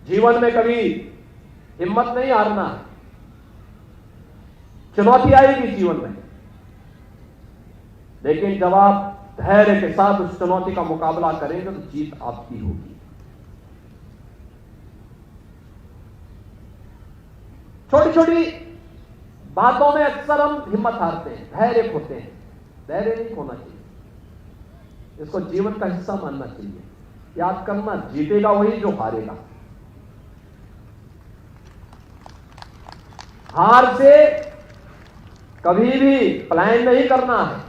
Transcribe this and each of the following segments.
जीवन में कभी हिम्मत नहीं हारना। चुनौती आएगी जीवन में, लेकिन जब आप धैर्य के साथ उस चुनौती का मुकाबला करेंगे तो जीत आपकी होगी। छोटी छोटी बातों में अक्सर हम हिम्मत हारते हैं, धैर्य खोते हैं। धैर्य नहीं खोना चाहिए, इसको जीवन का हिस्सा मानना चाहिए। याद करना, जीतेगा वही जो हारेगा। हार से कभी भी प्लान नहीं करना है,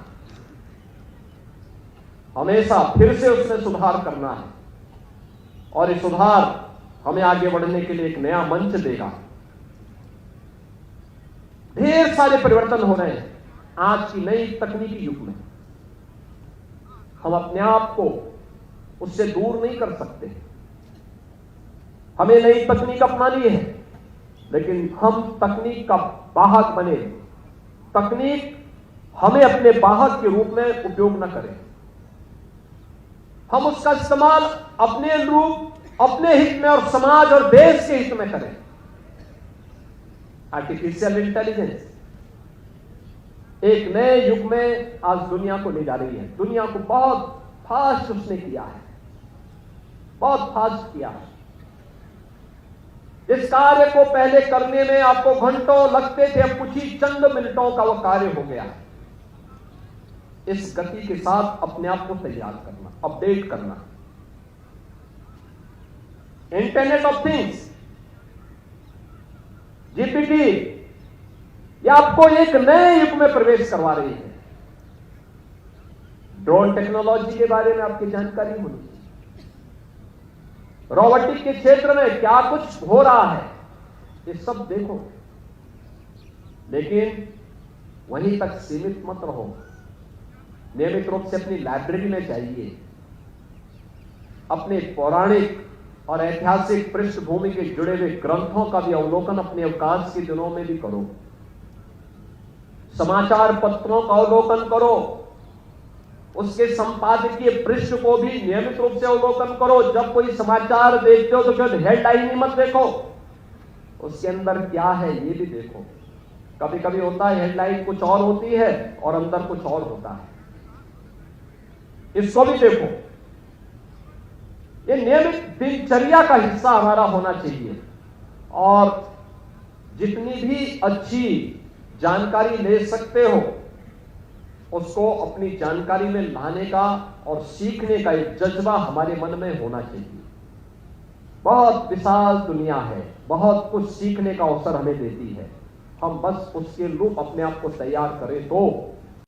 हमेशा फिर से उसमें सुधार करना है, और ये सुधार हमें आगे बढ़ने के लिए एक नया मंच देगा। ढेर सारे परिवर्तन हो रहे हैं आज की नई तकनीकी युग में। हम अपने आप को उससे दूर नहीं कर सकते। हमें नई तकनीक अपनानी है, लेकिन हम तकनीक का वाहक बने, तकनीक हमें अपने वाहक के रूप में उपयोग न करें। हम उसका इस्तेमाल अपने अनुरूप, अपने हित में और समाज और देश के हित में करें। आर्टिफिशियल इंटेलिजेंस एक नए युग में आज दुनिया को ले जा रही है। दुनिया को बहुत फास्ट उसने किया है, बहुत फास्ट किया है। इस कार्य को पहले करने में आपको घंटों लगते थे, अब कुछ ही चंद मिनटों का वह कार्य हो गया है। इस गति के साथ अपने आप को तैयार करना, अपडेट करना। इंटरनेट ऑफ थिंग्स, जीपीटी, यह आपको एक नए युग में प्रवेश करवा रही है। ड्रोन टेक्नोलॉजी के बारे में आपकी जानकारी होनी चाहिए। रोबोटिक के क्षेत्र में क्या कुछ हो रहा है, ये सब देखो, लेकिन वहीं तक सीमित मत रहो। नियमित रूप से अपनी लाइब्रेरी में जाइए, अपने पौराणिक और ऐतिहासिक पृष्ठभूमि के जुड़े हुए ग्रंथों का भी अवलोकन अपने अवकाश के दिनों में भी करो। समाचार पत्रों का अवलोकन करो, उसके संपादकीय पृष्ठ को भी नियमित रूप से अवलोकन करो। जब कोई समाचार देखते हो तो केवल हेडलाइन ही मत देखो, उसके अंदर क्या है ये भी देखो। कभी कभी होता है हेडलाइन कुछ और होती है और अंदर कुछ और होता है, इसको भी देखो। ये नियमित दिनचर्या का हिस्सा हमारा होना चाहिए, और जितनी भी अच्छी जानकारी ले सकते हो उसको अपनी जानकारी में लाने का और सीखने का एक जज्बा हमारे मन में होना चाहिए। बहुत विशाल दुनिया है, बहुत कुछ सीखने का अवसर हमें देती है। हम बस उसके रूप अपने आप को तैयार करें तो